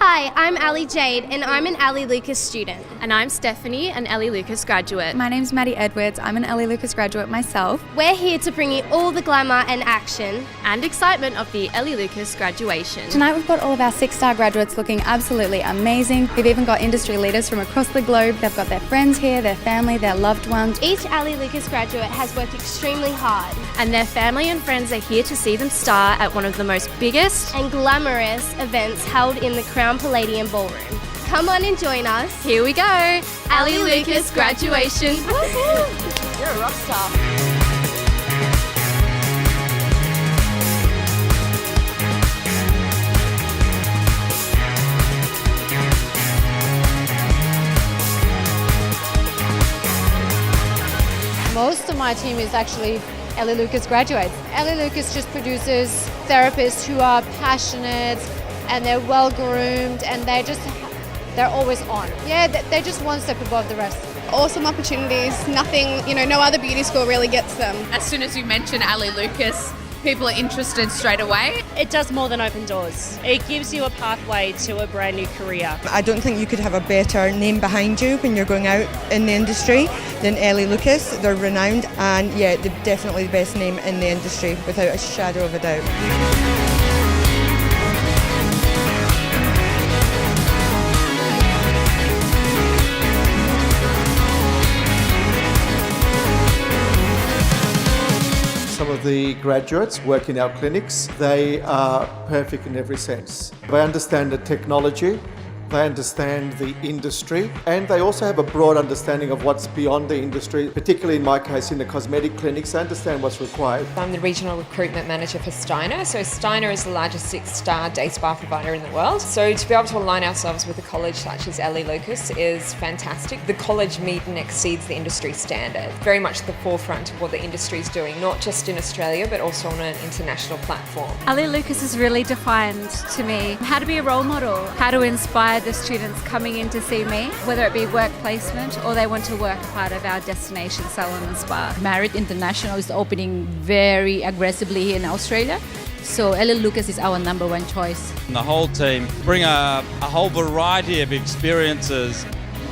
Hi, I'm Ali Jade and I'm an Ali Lucas student. And I'm Stephanie, an Ali Lucas graduate. My name's Maddie Edwards. I'm an Ali Lucas graduate myself. We're here to bring you all the glamour and action and excitement of the Ali Lucas graduation. Tonight we've got all of our 6-star graduates looking absolutely amazing. We've even got industry leaders from across the globe. They've got their friends here, their family, their loved ones. Each Ali Lucas graduate has worked extremely hard. And their family and friends are here to see them star at one of the most biggest and glamorous events held in the Crown Palladium Ballroom. Come on and join us. Here we go. Ali Lucas graduation. You're a rock star. Most of my team is actually Ali Lucas graduates. Ali Lucas just produces therapists who are passionate and they're well groomed and they're always on. Yeah, they're just one step above the rest. Awesome opportunities, nothing, no other beauty school really gets them. As soon as you mention Ali Lucas, people are interested straight away. It does more than open doors. It gives you a pathway to a brand new career. I don't think you could have a better name behind you when you're going out in the industry than Ali Lucas. They're renowned and yeah, they're definitely the best name in the industry without a shadow of a doubt. Some of the graduates work in our clinics. They are perfect in every sense. They understand the technology, they understand the industry, and they also have a broad understanding of what's beyond the industry, particularly in my case in the cosmetic clinics. They understand what's required. I'm the Regional Recruitment Manager for Steiner. So Steiner is the largest 6-star day spa provider in the world. So to be able to align ourselves with a college such as Ali Lucas is fantastic. The college meet and exceeds the industry standard. Very much at the forefront of what the industry is doing, not just in Australia, but also on an international platform. Ali Lucas has really defined to me how to be a role model, how to inspire the students coming in to see me, whether it be work placement or they want to work part of our destination salon and spa. Merit International is opening very aggressively here in Australia. So Ali Lucas is our number one choice. And the whole team bring a whole variety of experiences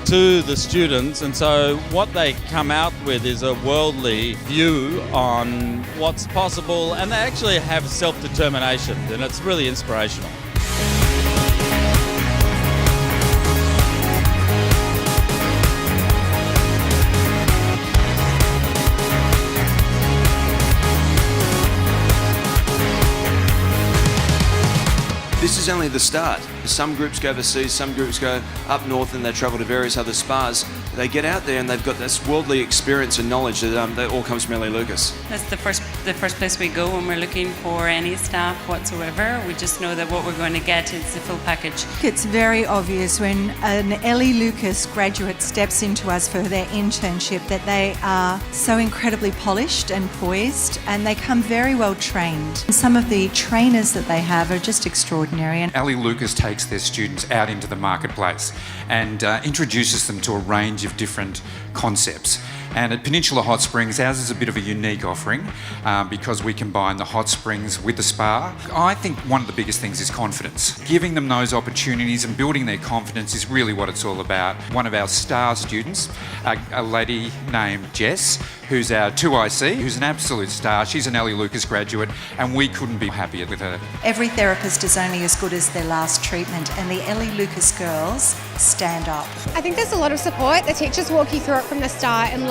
to the students, and so what they come out with is a worldly view on what's possible, and they actually have self-determination, and it's really inspirational. This is only the start. Some groups go overseas, some groups go up north and they travel to various other spas. They get out there and they've got this worldly experience and knowledge that all comes from Ali Lucas. That's the first place we go when we're looking for any staff whatsoever. We just know that what we're going to get is the full package. It's very obvious when an Ali Lucas graduate steps into us for their internship that they are so incredibly polished and poised, and they come very well trained. Some of the trainers that they have are just extraordinary. Ali Lucas takes their students out into the marketplace and introduces them to a range of different concepts. And at Peninsula Hot Springs, ours is a bit of a unique offering because we combine the hot springs with the spa. I think one of the biggest things is confidence. Giving them those opportunities and building their confidence is really what it's all about. One of our star students, a lady named Jess, who's our 2IC, who's an absolute star. She's an Ali Lucas graduate and we couldn't be happier with her. Every therapist is only as good as their last treatment, and the Ali Lucas girls stand up. I think there's a lot of support. The teachers walk you through it from the start and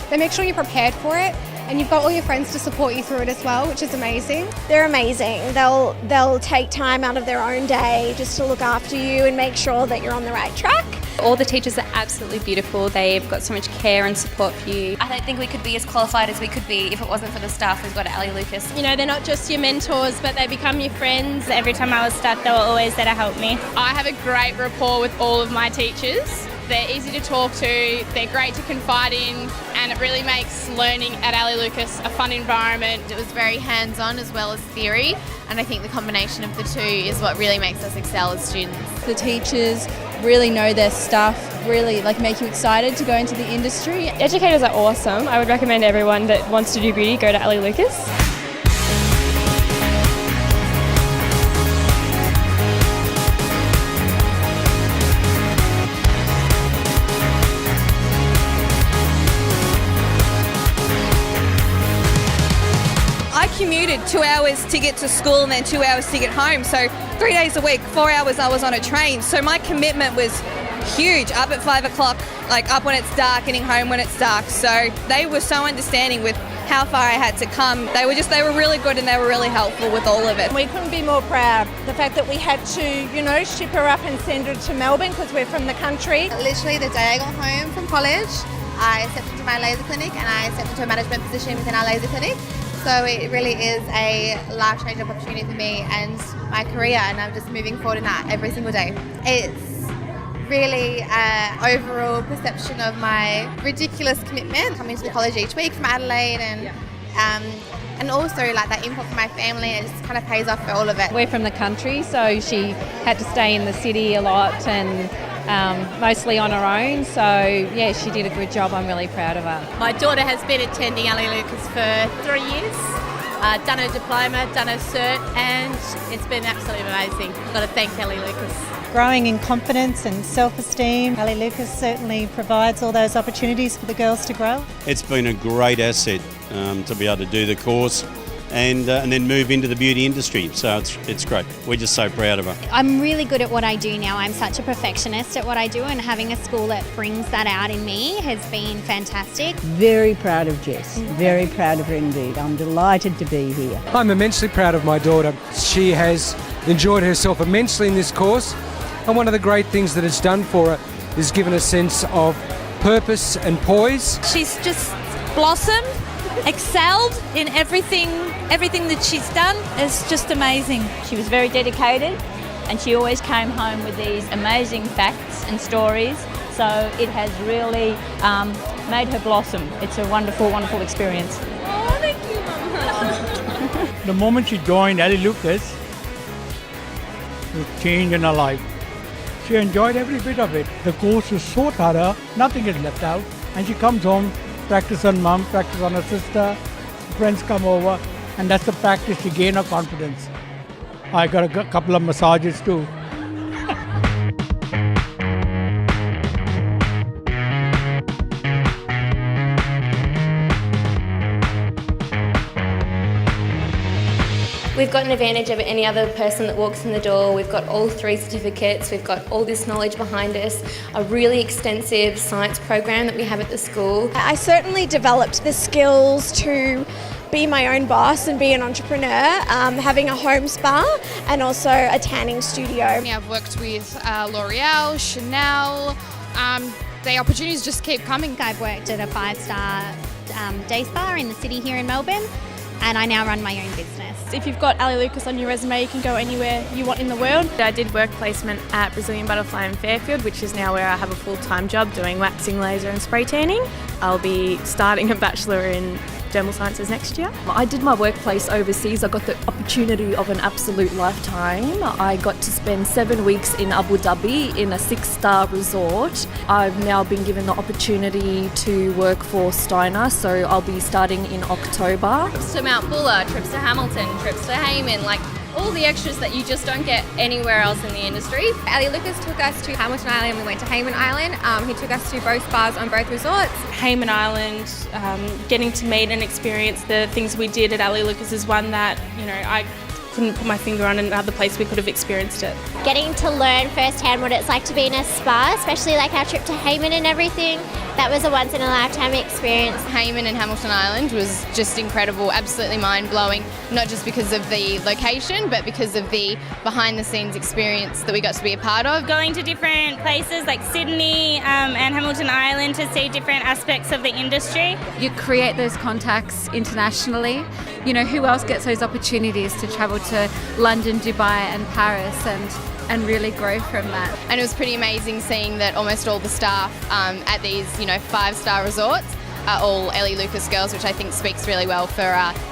they make sure you're prepared for it, and you've got all your friends to support you through it as well, which is amazing. They're amazing. They'll take time out of their own day just to look after you and make sure that you're on the right track. All the teachers are absolutely beautiful. They've got so much care and support for you. I don't think we could be as qualified as we could be if it wasn't for the staff who've got at Ali Lucas. They're not just your mentors, but they become your friends. Every time I was stuck, they were always there to help me. I have a great rapport with all of my teachers. They're easy to talk to, they're great to confide in, and it really makes learning at Ali Lucas a fun environment. It was very hands-on as well as theory, and I think the combination of the two is what really makes us excel as students. The teachers really know their stuff, really make you excited to go into the industry. Educators are awesome. I would recommend everyone that wants to do beauty go to Ali Lucas. commuted 2 hours to get to school and then 2 hours to get home. So 3 days a week, 4 hours I was on a train. So my commitment was huge, up at 5 o'clock, like up when it's dark, getting home when it's dark. So they were so understanding with how far I had to come. They were really good and they were really helpful with all of it. We couldn't be more proud. The fact that we had to, ship her up and send her to Melbourne because we're from the country. Literally the day I got home from college, I stepped into my laser clinic and I stepped into a management position within our laser clinic. So it really is a life-changing opportunity for me and my career, and I'm just moving forward in that every single day. It's really overall perception of my ridiculous commitment coming to the college each week from Adelaide, and also like that input from my family. It just kind of pays off for all of it. We're from the country, so she had to stay in the city a lot and mostly on her own. So yeah, she did a good job. I'm really proud of her. My daughter has been attending Ali Lucas for 3 years. Done her diploma, done her cert, and it's been absolutely amazing. I've got to thank Ali Lucas. Growing in confidence and self-esteem, Ali Lucas certainly provides all those opportunities for the girls to grow. It's been a great asset to be able to do the course and then move into the beauty industry. So it's great. We're just so proud of her. I'm really good at what I do now. I'm such a perfectionist at what I do, and having a school that brings that out in me has been fantastic. Very proud of Jess. Very proud of her indeed. I'm delighted to be here. I'm immensely proud of my daughter. She has enjoyed herself immensely in this course, and one of the great things that it's done for her is given a sense of purpose and poise. She's just blossomed, excelled in everything that she's done is just amazing. She was very dedicated and she always came home with these amazing facts and stories, so it has really made her blossom. It's a wonderful, wonderful experience. Oh, thank you, Mama. The moment she joined Ali Lucas, it changed in her life. She enjoyed every bit of it. The course is so thorough, nothing is left out, and she comes home, practice on mum, practice on her sister, friends come over, and that's the practice to gain her confidence. I got a couple of massages too. We've got an advantage over any other person that walks in the door. We've got all 3 certificates, we've got all this knowledge behind us, a really extensive science program that we have at the school. I certainly developed the skills to be my own boss and be an entrepreneur, having a home spa and also a tanning studio. I've worked with L'Oreal, Chanel, the opportunities just keep coming. I've worked at a 5-star day spa in the city here in Melbourne, and I now run my own business. If you've got Ali Lucas on your resume, you can go anywhere you want in the world. I did work placement at Brazilian Butterfly in Fairfield, which is now where I have a full-time job doing waxing, laser and spray tanning. I'll be starting a Bachelor in Dermal Sciences next year. I did my workplace overseas. I got the opportunity of an absolute lifetime. I got to spend 7 weeks in Abu Dhabi in a 6-star resort. I've now been given the opportunity to work for Steiner, so I'll be starting in October. Trips to Mount Buller, trips to Hamilton, trips to Hayman, like all the extras that you just don't get anywhere else in the industry. Ali Lucas took us to Hamilton Island, we went to Hayman Island. He took us to both spas on both resorts. Hayman Island, getting to meet and experience the things we did at Ali Lucas is one that, I couldn't put my finger on another place we could have experienced it. Getting to learn firsthand what it's like to be in a spa, especially like our trip to Hayman and everything, that was a once in a lifetime experience. Hayman and Hamilton Island was just incredible, absolutely mind-blowing, not just because of the location, but because of the behind-the-scenes experience that we got to be a part of. Going to different places like Sydney and Hamilton Island to see different aspects of the industry. You create those contacts internationally. Who else gets those opportunities to travel to London, Dubai and Paris and really grow from that? And it was pretty amazing seeing that almost all the staff at these 5-star resorts are all Ali Lucas girls, which I think speaks really well for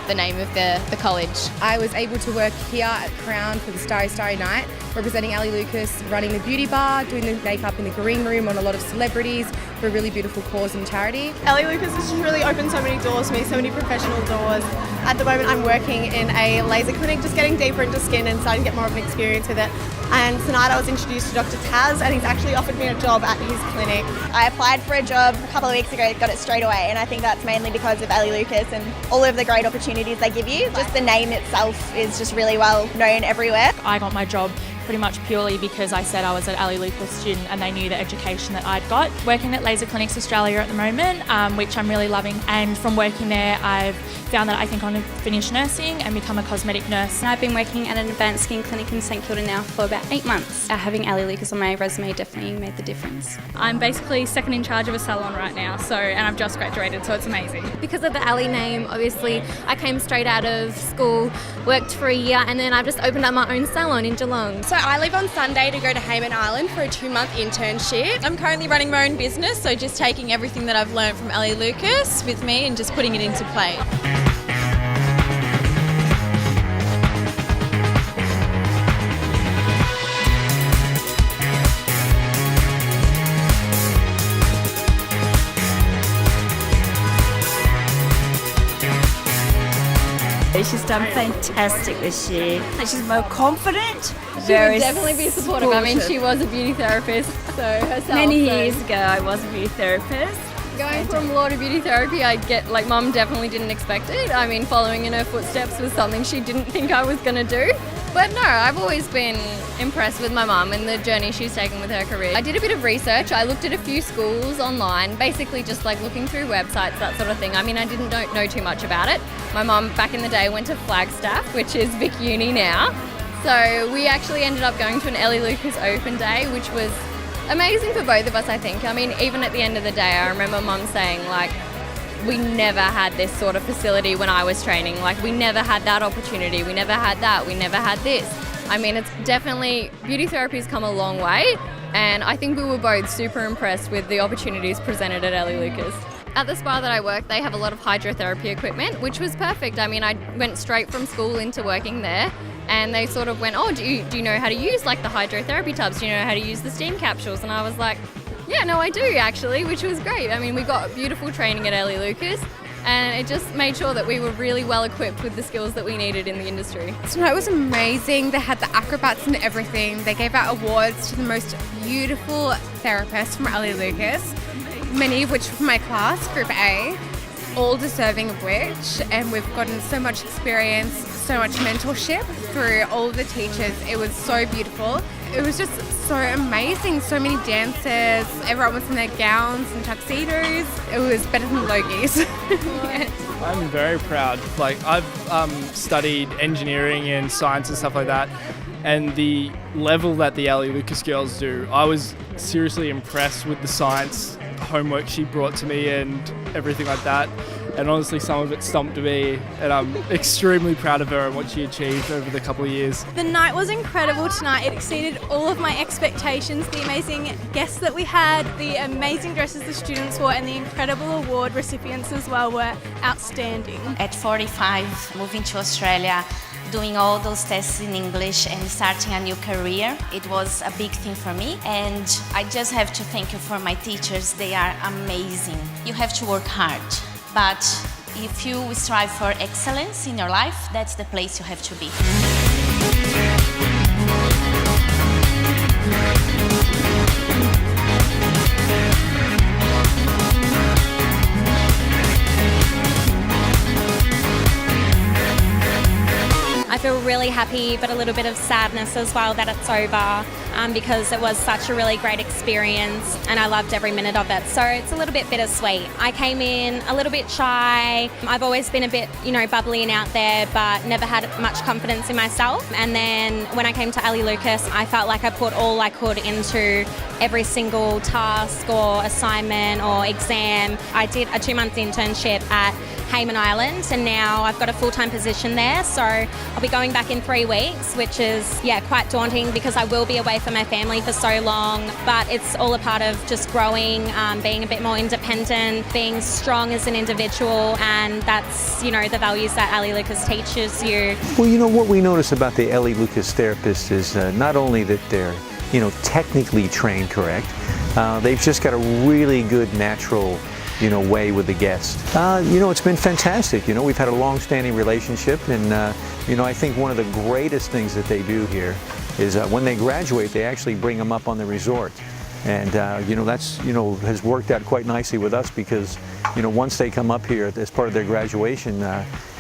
the name of the college. I was able to work here at Crown for the Starry Starry Night, representing Ali Lucas, running the beauty bar, doing the makeup in the green room on a lot of celebrities for a really beautiful cause and charity. Ali Lucas has just really opened so many doors for me, so many professional doors. At the moment I'm working in a laser clinic, just getting deeper into skin and starting to get more of an experience with it. And tonight I was introduced to Dr. Taz, and he's actually offered me a job at his clinic. I applied for a job a couple of weeks ago, got it straight away, and I think that's mainly because of Ellie Lucas and all of the great opportunities they give you. Just the name itself is just really well known everywhere. I got my job pretty much purely because I said I was an Ellie Lucas student and they knew the education that I'd got. Working at Laser Clinics Australia at the moment, which I'm really loving, and from working there I've found that I think I want to finish nursing and become a cosmetic nurse. I've been working at an advanced skin clinic in St Kilda now for about 8 months. Having Ellie Lucas on my resume definitely made the difference. I'm basically second in charge of a salon right now, and I've just graduated, so it's amazing. Because of the Ellie name, obviously, I came straight out of school, worked for a year, and then I've just opened up my own salon in Geelong. So I leave on Sunday to go to Hayman Island for a 2-month internship. I'm currently running my own business, so just taking everything that I've learned from Ellie Lucas with me and just putting it into play. She's done fantastic this year. She's more confident. She would definitely be supportive. I mean, she was a beauty therapist, so herself. Many years ago, I was a beauty therapist. Going from law to beauty therapy, I get, Mum definitely didn't expect it. I mean, following in her footsteps was something she didn't think I was going to do. But no, I've always been impressed with my mum and the journey she's taken with her career. I did a bit of research. I looked at a few schools online, basically just looking through websites, that sort of thing. I mean, I don't know too much about it. My mum back in the day went to Flagstaff, which is Vic Uni now. So we actually ended up going to an Ellie Lucas open day, which was amazing for both of us, I think. I mean, even at the end of the day, I remember Mum saying, we never had this sort of facility when I was training. We never had that opportunity. We never had that. We never had this. I mean, it's definitely, beauty therapy's come a long way, and I think we were both super impressed with the opportunities presented at Ellie Lucas. At the spa that I work, they have a lot of hydrotherapy equipment, which was perfect. I mean, I went straight from school into working there, and they sort of went, do you know how to use the hydrotherapy tubs? Do you know how to use the steam capsules? And I was like, yeah, no, I do actually, which was great. I mean, we got beautiful training at Ellie Lucas, and it just made sure that we were really well equipped with the skills that we needed in the industry. Tonight was amazing. They had the acrobats and everything. They gave out awards to the most beautiful therapists from Ellie Lucas, many of which from my class, Group A, all deserving of which, and we've gotten so much experience, so much mentorship through all of the teachers. It was so beautiful. It was just so amazing. So many dancers. Everyone was in their gowns and tuxedos. It was better than Logie's. Yeah. I'm very proud. I've studied engineering and science and stuff like that, and the level that the Ellie Lucas girls do, I was seriously impressed with the science homework she brought to me and everything like that. And honestly, some of it stumped me, and I'm extremely proud of her and what she achieved over the couple of years. The night was incredible tonight. It exceeded all of my expectations. The amazing guests that we had, the amazing dresses the students wore, and the incredible award recipients as well were outstanding. At 45, moving to Australia, doing all those tests in English and starting a new career, it was a big thing for me. And I just have to thank you for my teachers. They are amazing. You have to work hard. But if you strive for excellence in your life, that's the place you have to be. I feel really happy, but a little bit of sadness as well that it's over, because it was such a really great experience and I loved every minute of it. So it's a little bit bittersweet. I came in a little bit shy. I've always been a bit, bubbly and out there, but never had much confidence in myself. And then when I came to Ellie Lucas, I felt like I put all I could into every single task or assignment or exam. I did a 2-month internship at Hayman Island, and now I've got a full-time position there, so I'll be going back in 3 weeks, which is quite daunting because I will be away from my family for so long, but it's all a part of just growing, being a bit more independent, being strong as an individual, and that's the values that Ellie Lucas teaches you. Well, what we notice about the Ellie Lucas therapists is not only that they're technically trained correct, they've just got a really good natural way with the guest. It's been fantastic. We've had a long-standing relationship, and I think one of the greatest things that they do here is when they graduate, they actually bring them up on the resort. And that's has worked out quite nicely with us because once they come up here as part of their graduation,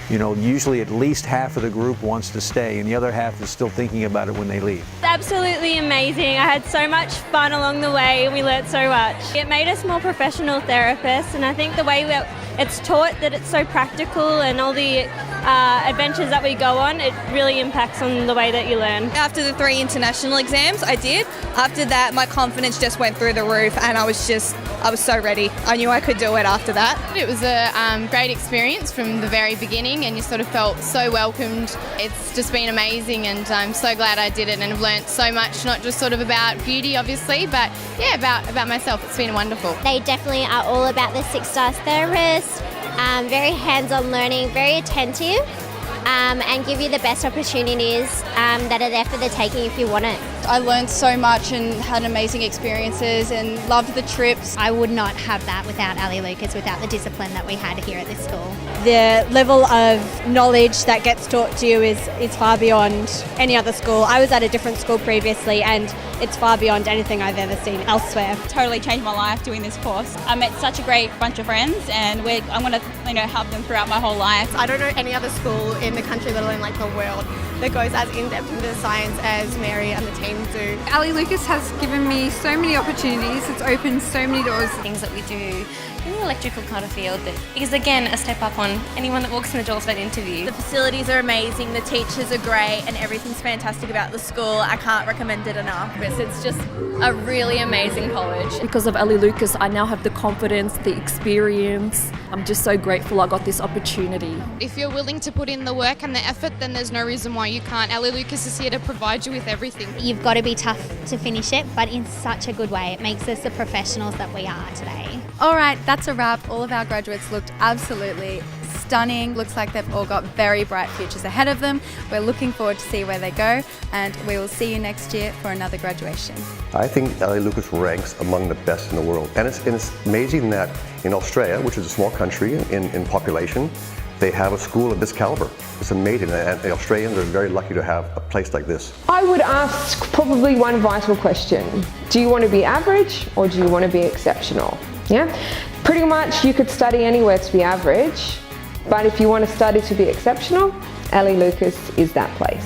usually at least half of the group wants to stay and the other half is still thinking about it when they leave. It's absolutely amazing. I had so much fun along the way and we learnt so much. It made us more professional therapists, and I think the way it's taught that it's so practical and all the adventures that we go on, it really impacts on the way that you learn. After the 3 international exams I did, after that my confidence just went through the roof and I was so ready. I knew I could do it after that. It was a great experience from the very beginning, and you sort of felt so welcomed. It's just been amazing, and I'm so glad I did it, and I've learnt so much, not just sort of about beauty obviously, but yeah, about myself. It's been wonderful. They definitely are all about the 6 Stars therapist, very hands-on learning, very attentive, and give you the best opportunities that are there for the taking if you want it. I learned so much and had amazing experiences and loved the trips. I would not have that without Ali Lucas, without the discipline that we had here at this school. The level of knowledge that gets taught to you is far beyond any other school. I was at a different school previously and it's far beyond anything I've ever seen elsewhere. Totally changed my life doing this course. I met such a great bunch of friends and I'm going to help them throughout my whole life. I don't know any other school in the country, let alone like the world, that goes as in-depth into the science as Mary and the team do. Ali Lucas has given me so many opportunities. It's opened so many doors. Things that we do in the electrical kind of field that is again a step up on anyone that walks in the door for that interview. The facilities are amazing, the teachers are great, and everything's fantastic about the school. I can't recommend it enough. It's just a really amazing college. Because of Ali Lucas, I now have the confidence, the experience. I'm just so grateful I got this opportunity. If you're willing to put in the work and the effort, then there's no reason why you can't. Ali Lucas is here to provide you with everything. You've got to be tough to finish it, but in such a good way. It makes us the professionals that we are today. All right, that's a wrap. All of our graduates looked absolutely stunning. Looks like they've all got very bright futures ahead of them. We're looking forward to see where they go, and we will see you next year for another graduation. I think Ali Lucas ranks among the best in the world, and it's amazing that in Australia, which is a small country in population, they have a school of this caliber. It's amazing, and the Australians are very lucky to have a place like this. I would ask probably one vital question. Do you want to be average or do you want to be exceptional? Yeah, pretty much you could study anywhere to be average, but if you want to study to be exceptional, Ali Lucas is that place.